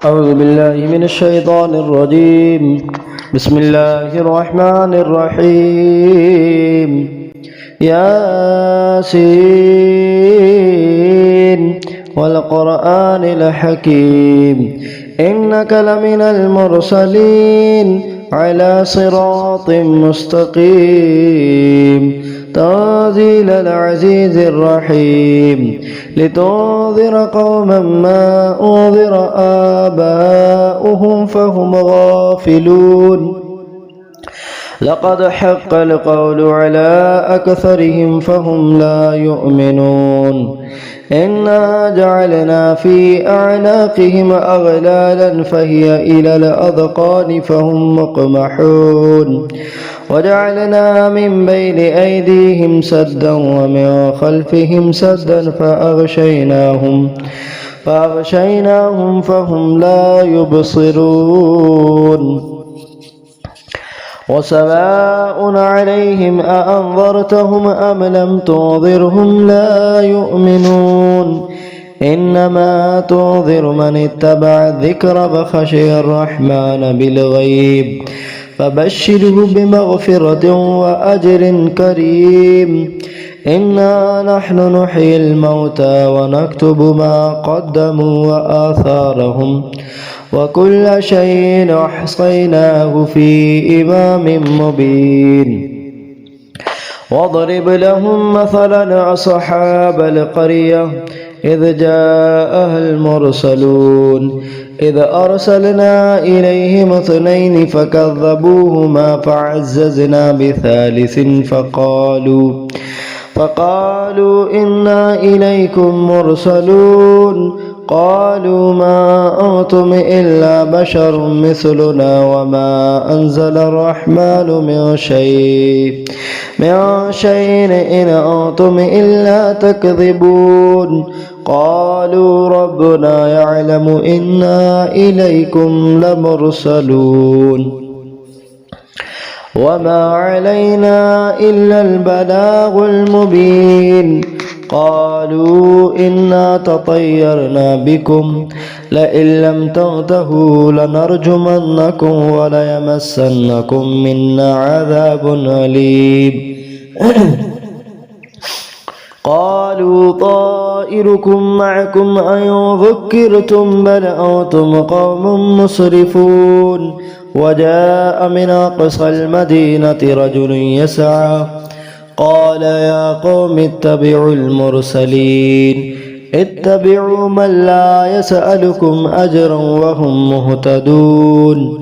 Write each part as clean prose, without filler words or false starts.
أعوذ بالله من الشيطان الرجيم. بسم الله الرحمن الرحيم. ياسين والقرآن الحكيم إنك لمن المرسلين على صراط مستقيم تنزيل العزيز الرحيم لتنذر قوما ما أنذر آباؤهم فهم غافلون لقد حق القول على أكثرهم فهم لا يؤمنون إنا جعلنا في أعناقهم أغلالا فهي إلى الأذقان فهم مقمحون وجعلنا من بين أيديهم سدا ومن خلفهم سدا فأغشيناهم فهم لا يبصرون وسواء عليهم أأنذرتهم أم لم تنذرهم لا يؤمنون إنما تنذر من اتبع الذكر وخشي الرحمن بالغيب فبشره بمغفرة وأجر كريم إنا نحن نحيي الموتى ونكتب ما قدموا وآثارهم وكل شيء أحصيناه في إمام مبين واضرب لهم مثلا أصحاب القرية إذ جاءها المرسلون إذ أرسلنا إليهم اثنين فكذبوهما فعززنا بثالث فقالوا إنا إليكم مرسلون قالوا ما أنتم إلا بشر مثلنا وما أنزل الرحمن من شيء إن أنتم إلا تكذبون قالوا ربنا يعلم إنا إليكم لمرسلون وما علينا إلا البلاغ المبين قالوا إنا تطيرنا بكم لئن لم تنتهوا لنرجمنكم وليمسنكم منا عذاب أليم قالوا طائركم معكم أن ذكرتم بل أنتم قوم مسرفون وجاء من أقصى المدينة رجل يسعى قال يا قوم اتبعوا المرسلين اتبعوا من لا يسألكم أجرا وهم مهتدون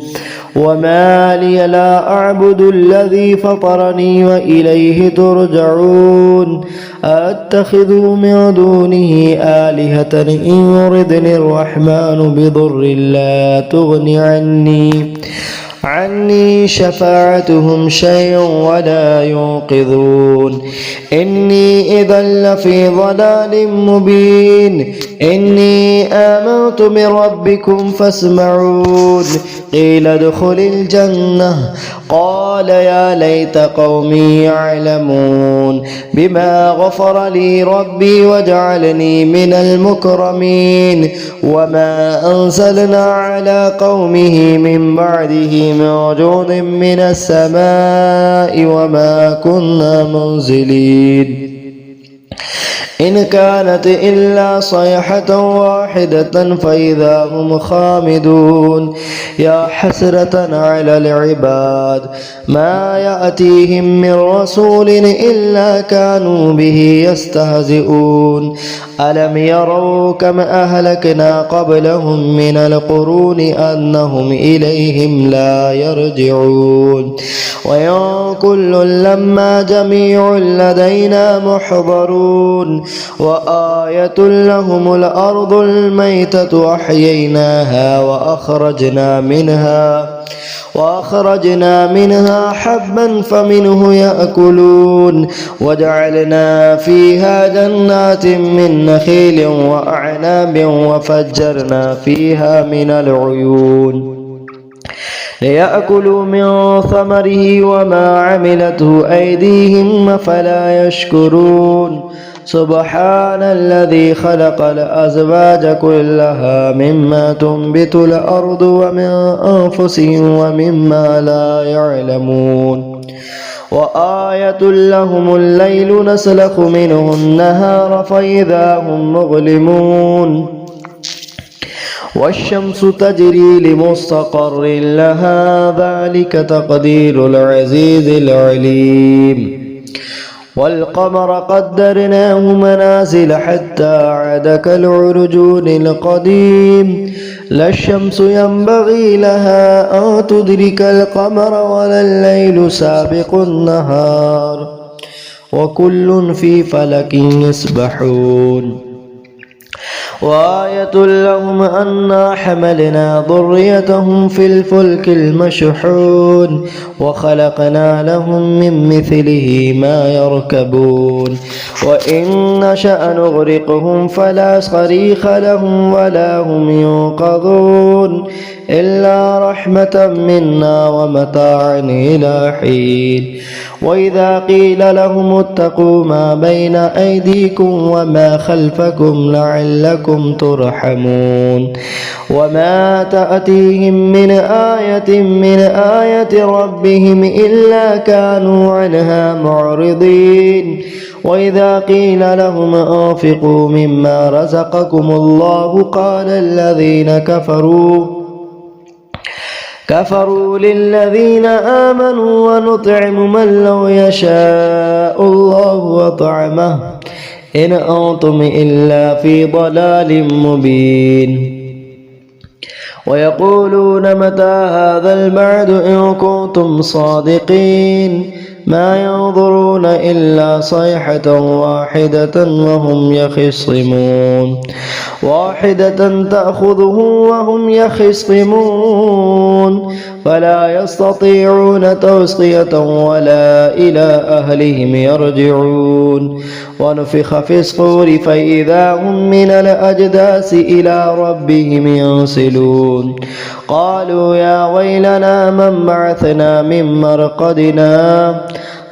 وما لي لا أعبد الذي فطرني وإليه ترجعون أتخذ من دونه آلهة إن يردني الرحمن بضر لا تغن عني شفاعتهم شيئا ولا ينقذون إني إذا لفي ضلال مبين إني آمنت بربكم فاسمعون قيل ادخل الجنة قال يا ليت قومي يعلمون بما غفر لي ربي وجعلني من المكرمين وما أنزلنا على قومه من بعده من جود من السماء وما كنا منزلين إن كانت إلا صيحة واحدة فإذا هم خامدون يا حسرة على العباد ما يأتيهم من رسول إلا كانوا به يستهزئون ألم يروا كم أهلكنا قبلهم من القرون أنهم إليهم لا يرجعون وإن كل لما جميع لدينا محضرون وآية لهم الأرض الميتة أحييناها وأخرجنا منها حبا فمنه يأكلون وجعلنا فيها جنات من نخيل وأعناب وفجرنا فيها من العيون ليأكلوا من ثمره وما عملته أيديهم فلا يشكرون سبحان الذي خلق الأزواج كلها مما تنبت الأرض ومن أنفسهم ومما لا يعلمون وآية لهم الليل نسلخ منه النهار فإذا هم مظلمون والشمس تجري لمستقر لها ذلك تقدير العزيز العليم والقمر قدرناه منازل حتى عاد كالعرجون القديم لا الشمس ينبغي لها أن تدرك القمر ولا الليل سابق النهار وكل في فلك يسبحون وآية لهم أنا حملنا ذريتهم في الفلك المشحون وخلقنا لهم من مثله ما يركبون وإن نشأ نغرقهم فلا صريخ لهم ولا هم ينقذون إلا رحمة منا ومتاعا إلى حين وإذا قيل لهم اتقوا ما بين أيديكم وما خلفكم لعلكم ترحمون وما تأتيهم من آية ربهم إلا كانوا عنها معرضين وإذا قيل لهم أنفقوا مما رزقكم الله قال الذين كفروا للذين آمنوا ونطعم من لو يشاء الله وطعمه إن أنتم إلا في ضلال مبين ويقولون متى هذا البعد إن كنتم صادقين ما ينظرون إلا صيحة واحدة وهم يخصمون وهم يخصمون فلا يستطيعون توصية ولا إلى أهلهم يرجعون ونفخ في الصور فإذا هم من الأجداث إلى ربهم ينسلون قالوا يا ويلنا من بعثنا من مرقدنا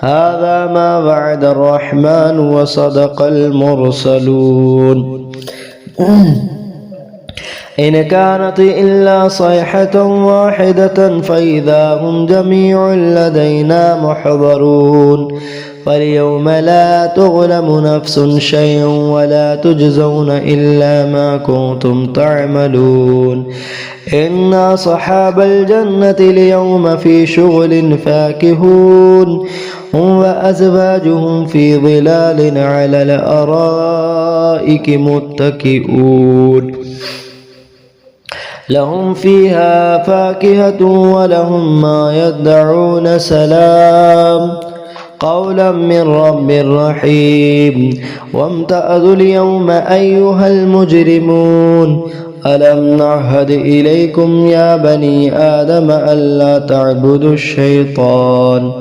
هذا ما وعد الرحمن وصدق المرسلون إن كانت إلا صيحة واحدة فإذا هم جميع لدينا محضرون فاليوم لا تظلم نفس شيئا ولا تجزون إلا ما كنتم تعملون إن أصحاب الجنة اليوم في شغل فاكهون هم وأزواجهم في ظلال على الأرائك متكئون لهم فيها فاكهة ولهم ما يدعون سلام قولا من رب رحيم وامتأذوا اليوم أيها المجرمون ألم نعهد إليكم يا بني آدم ألا تعبدوا الشيطان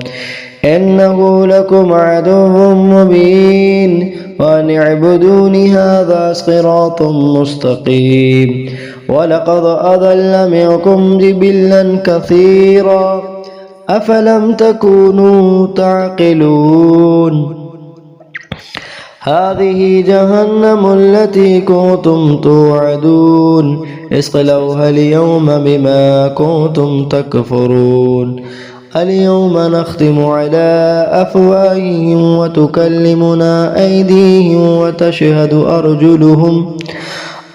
إنه لكم عدو مبين وأن اعبدوني هذا صراط مستقيم ولقد أضل منكم جبلا كثيرا أفلم تكونوا تعقلون هذه جهنم التي كنتم توعدون اصلوها اليوم بما كنتم تكفرون اليوم نختم على أفواههم وتكلمنا أيديهم وتشهد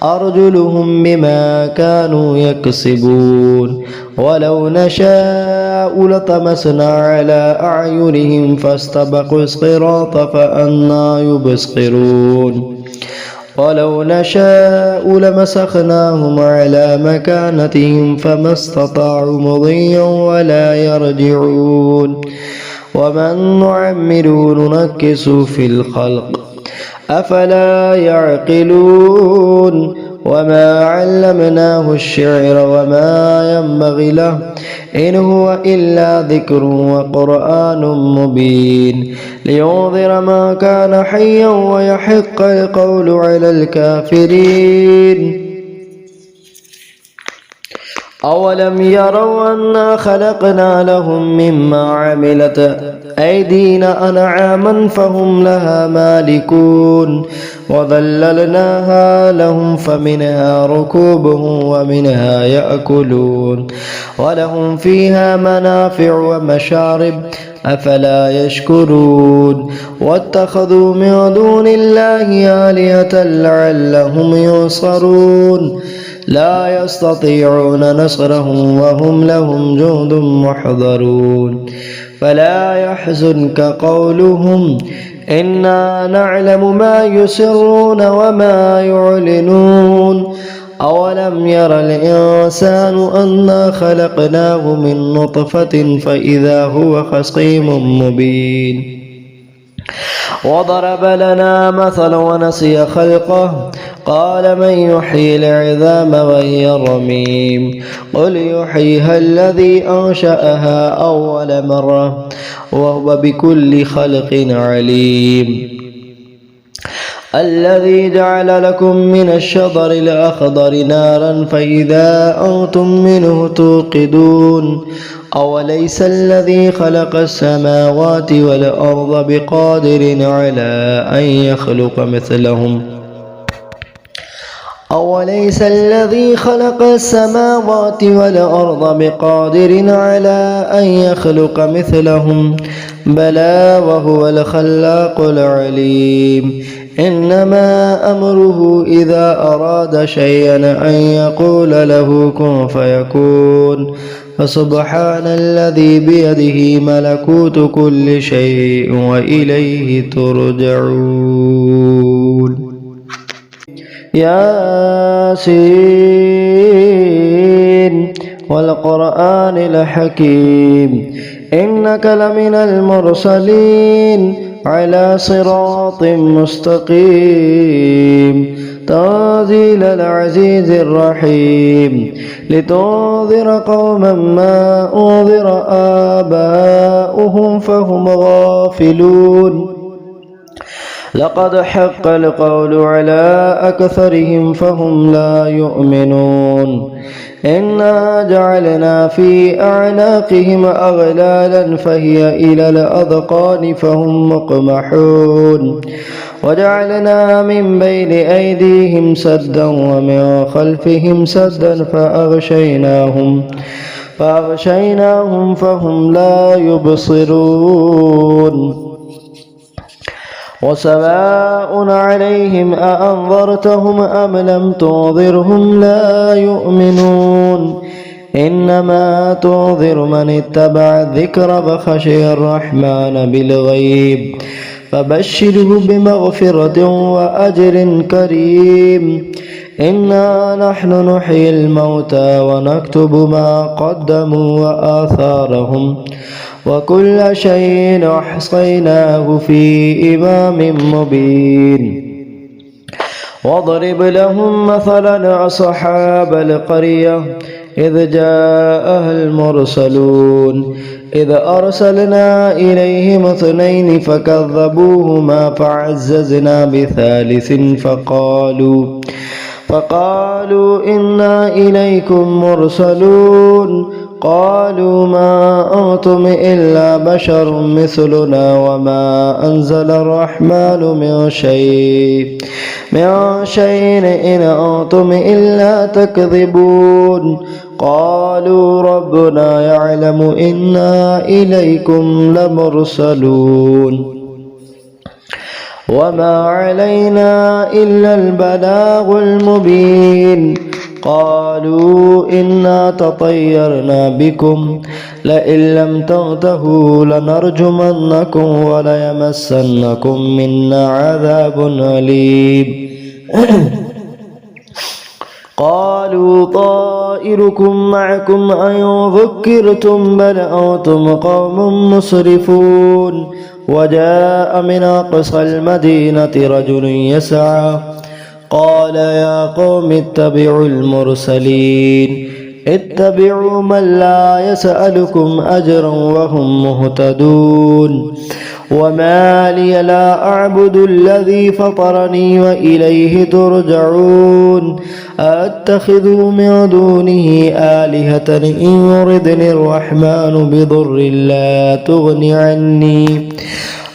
أرجلهم بما كانوا يكسبون ولو نشاء لطمسنا على أعينهم فاستبقوا الصراط فأنى يبصرون ولو نشاء لمسخناهم على مكانتهم فما استطاعوا مضيا ولا يرجعون ومن نعمره ننكس في الخلق أفلا يعقلون وما علمناه الشعر وما ينبغي له إن هو إلا ذكر وقرآن مبين لينذر ما كان حيا ويحق القول على الكافرين أولم يروا أنا خلقنا لهم مما عملت أيدينا أنعاما فهم لها مالكون وذللناها لهم فمنها ركوبهم ومنها يأكلون ولهم فيها منافع ومشارب أفلا يشكرون واتخذوا من دون الله آلهة لعلهم ينصرون لا يستطيعون نصرهم وهم لهم جند محضرون فلا يحزنك قولهم إنا نعلم ما يسرون وما يعلنون أولم ير الإنسان أنا خلقناه من نطفة فإذا هو خصيم مبين وضرب لنا مثلا ونسي خلقه قال من يحيي العظام وهي رميم قل يحييها الذي أنشأها أول مرة وهو بكل خلق عليم الذي جعل لكم من الشجر الأخضر نارا فإذا أنتم منه توقدون أوليس الذي خلق السماوات والأرض بقادر على أن يخلق مثلهم أوليس الذي خلق السماوات والأرض بقادر على أن يخلق مثلهم بلى وهو الخلاق العليم إنما أمره إذا أراد شيئا أن يقول له كن فيكون فسبحان الذي بيده ملكوت كل شيء وإليه ترجعون ياسين والقرآن الحكيم إنك لمن المرسلين على صراط مستقيم تنزيل العزيز الرحيم لتنذر قوما ما أنذر آباؤهم فهم غافلون لقد حق القول على أكثرهم فهم لا يؤمنون إنا جعلنا في أعناقهم أغلالا فهي إلى الأذقان فهم مقمحون وجعلنا من بين أيديهم سدا ومن خلفهم سدا فأغشيناهم فهم لا يبصرون وسواء عليهم أأنذرتهم أم لم تنذرهم لا يؤمنون إنما تنذر من اتبع الذكر وخشي الرحمن بالغيب فبشره بمغفرة وأجر كريم إنا نحن نحيي الموتى ونكتب ما قدموا وآثارهم وكل شيء أحصيناه في إمام مبين واضرب لهم مثلا أصحاب القرية إذ جاءها المرسلون إذ أرسلنا إليهم اثنين فكذبوهما فعززنا بثالث فقالوا إنا إليكم مرسلون قالوا ما أنتم إلا بشر مثلنا وما أنزل الرحمن من شيء إن أنتم إلا تكذبون قالوا ربنا يعلم إنا إليكم لمرسلون وما علينا إلا البلاغ المبين قالوا إنا تطيرنا بكم لئن لم تنتهوا لنرجمنكم وليمسنكم منا عذاب أليم قالوا طائركم معكم أن ذكرتم بل أنتم قوم مسرفون وجاء من أقصى المدينة رجل يسعى قال يا قوم اتبعوا المرسلين اتبعوا من لا يسألكم أجرا وهم مهتدون وما لي لا أعبد الذي فطرني وإليه ترجعون أتخذ من دونه آلهة إن يردني الرحمن بضر لا تغن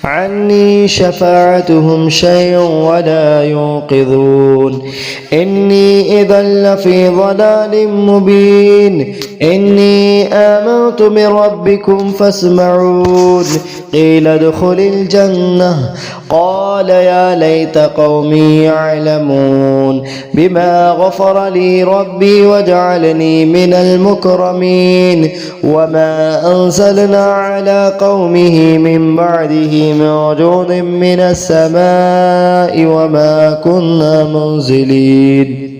عني شفاعتهم شيئا ولا ينقذون إني إذا لفي ضلال مبين إني آمنت بربكم فاسمعون قيل ادخل الجنة قال يا ليت قومي يعلمون بما غفر لي ربي وجعلني من المكرمين وما أنزلنا على قومه من بعده من جود من السماء وما كنا منزلين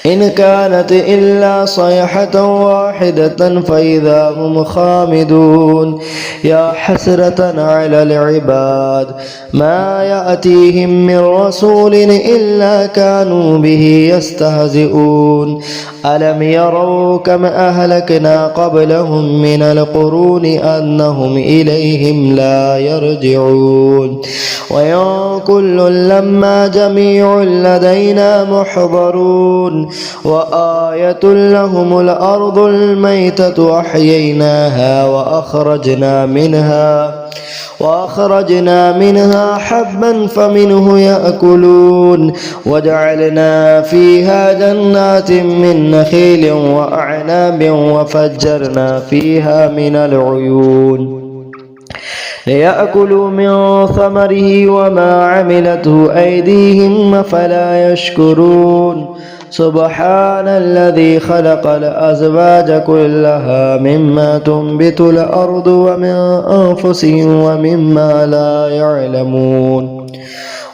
إن كانت إلا صيحة واحدة فإذا هم خامدون يا حسرة على العباد ما يأتيهم من رسول إلا كانوا به يستهزئون ألم يروا كم أهلكنا قبلهم من القرون أنهم إليهم لا يرجعون وإن كل لما جميع لدينا محضرون وآية لهم الأرض الميتة أحييناها وأخرجنا منها حبا فمنه يأكلون وجعلنا فيها جنات من نخيل وأعناب وفجرنا فيها من العيون ليأكلوا من ثمره وما عملته أيديهم فلا يشكرون سبحان الذي خلق الأزواج كلها مما تنبت الأرض ومن أنفسهم ومما لا يعلمون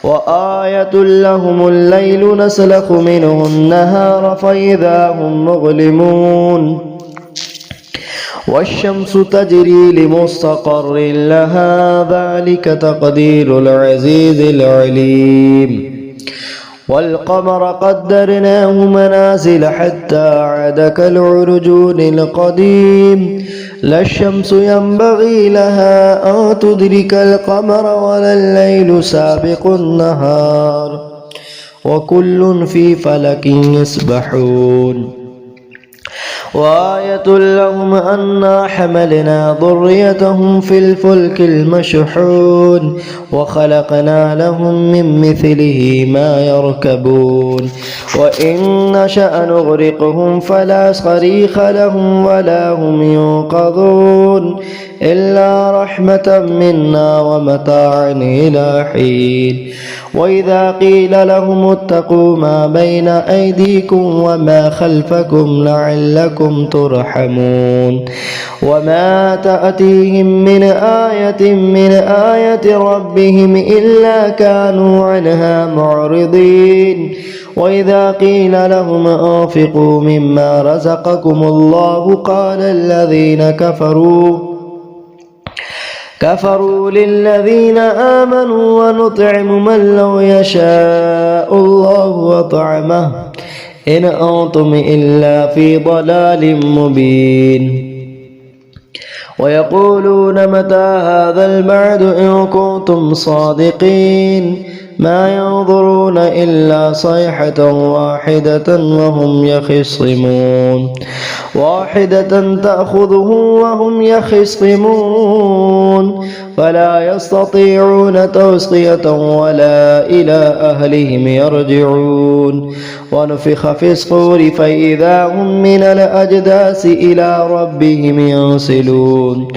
وآية لهم الليل نسلخ منه النهار فإذا هم مظلمون والشمس تجري لمستقر لها ذلك تقدير العزيز العليم والقمر قدرناه منازل حتى عاد كالعرجون القديم لا الشمس ينبغي لها أن تدرك القمر ولا الليل سابق النهار وكل في فلك يسبحون وآية لهم أنا حملنا ذريتهم في الفلك المشحون وخلقنا لهم من مثله ما يركبون وإن نشأ نغرقهم فلا صريخ لهم ولا هم ينقذون إلا رحمة منا ومتاعا إلى حين وإذا قيل لهم اتقوا ما بين أيديكم وما خلفكم لعلكم ترحمون وما تأتيهم من آية ربهم إلا كانوا عنها معرضين وإذا قيل لهم أنفقوا مما رزقكم الله قال الذين كفروا للذين آمنوا ونطعم من لو يشاء الله وطعمه إن أنتم إلا في ضلال مبين ويقولون متى هذا البعد إن كنتم صادقين ما ينظرون إلا صيحة واحدة وهم يخصمون وهم يخصمون فلا يستطيعون توصية ولا إلى أهلهم يرجعون ونفخ في الصور فإذا هم من الأجداث إلى ربهم ينسلون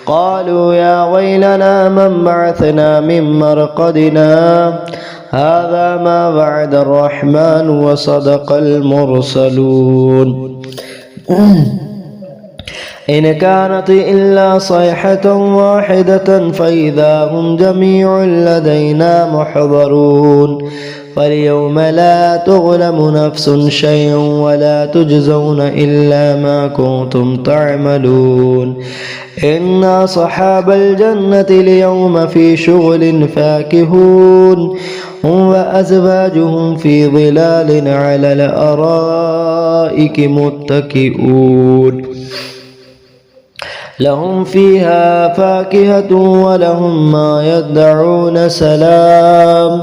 قالوا يا ويلنا من بعثنا من مرقدنا هذا ما وعد الرحمن وصدق المرسلون إن كانت إلا صيحة واحدة فإذا هم جميع لدينا محضرون فاليوم لا تظلم نفس شيئا ولا تجزون إلا ما كنتم تعملون إن أصحاب الجنة اليوم في شغل فاكهون هم وأزواجهم في ظلال على الأرائك الأرائك متكئون لهم فيها فاكهة ولهم ما يدعون سلام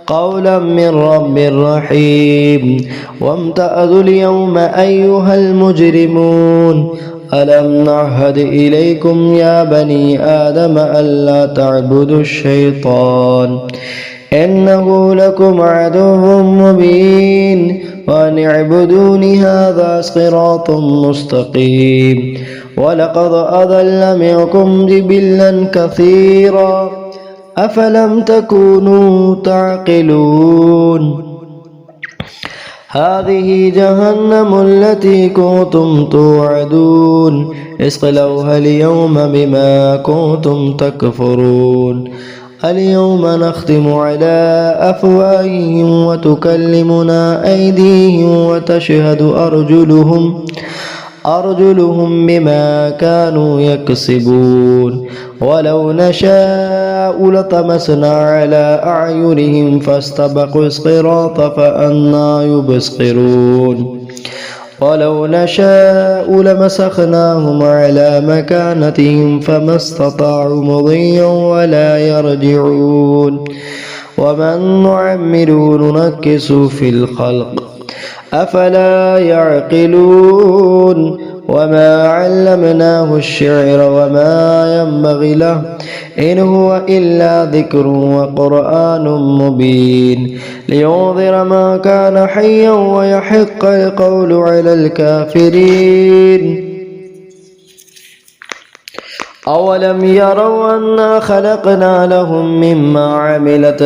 قولا من رب رحيم وامتازوا اليوم أيها المجرمون ألم نعهد إليكم يا بني آدم ألا تعبدوا الشيطان إنه لكم عدو مبين وأن اعبدوني هذا صراط مستقيم ولقد أضل منكم جبلا كثيرا أفلم تكونوا تعقلون هذه جهنم التي كنتم توعدون اصلوها اليوم بما كنتم تكفرون اليوم نختم على أفواههم وتكلمنا أيديهم وتشهد أرجلهم بما كانوا يكسبون ولو نشاء لطمسنا على أعينهم فاستبقوا الصراط فأنى يبصرون ولو نشاء لمسخناهم على مكانتهم فما استطاعوا مضيا ولا يرجعون ومن نعمره ننكس في الخلق أفلا يعقلون وما علمناه الشعر وما ينبغي له إن هو إلا ذكر وقرآن مبين لينذر ما كان حيا ويحق القول على الكافرين أولم يروا أنا خلقنا لهم مما عملت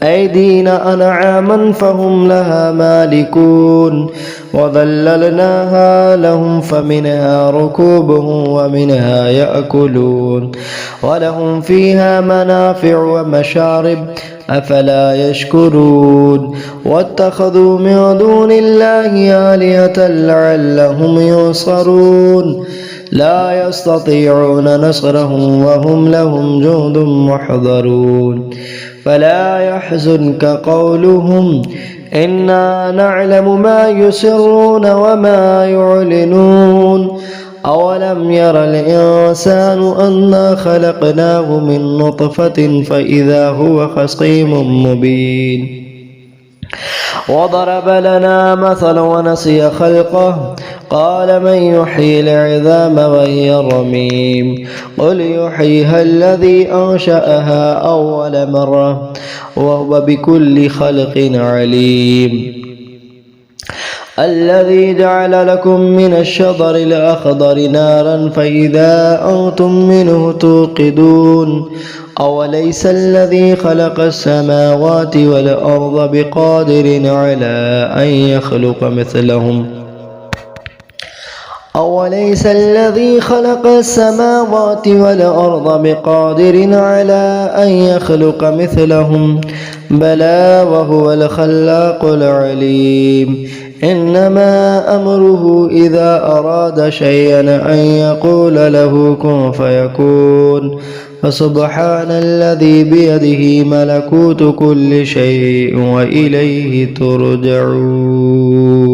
أيدينا أنعاما فهم لها مالكون وذللناها لهم فمنها ركوبهم ومنها يأكلون ولهم فيها منافع ومشارب أفلا يشكرون واتخذوا من دون الله آلهة لعلهم ينصرون لا يستطيعون نصرهم وهم لهم جند محضرون فلا يحزنك قولهم إنا نعلم ما يسرون وما يعلنون أولم ير الإنسان أنا خلقناه من نطفة فإذا هو خصيم مبين وضرب لنا مثلا ونسي خلقه قال من يحيي العظام وهي رميم قل يحييها الذي أنشأها أول مرة وهو بكل خلق عليم الذي جعل لكم من الشجر الأخضر نارا فإذا أنتم منه توقدون أوليس الذي خلق السماوات والأرض بقادر على أن يخلق مثلهم أوليس الذي خلق السماوات والأرض بقادر على أن يخلق مثلهم بلى وهو الخلاق العليم إنما أمره إذا أراد شيئا أن يقول له كن فيكون فسبحان الذي بيده ملكوت كل شيء وإليه ترجعون.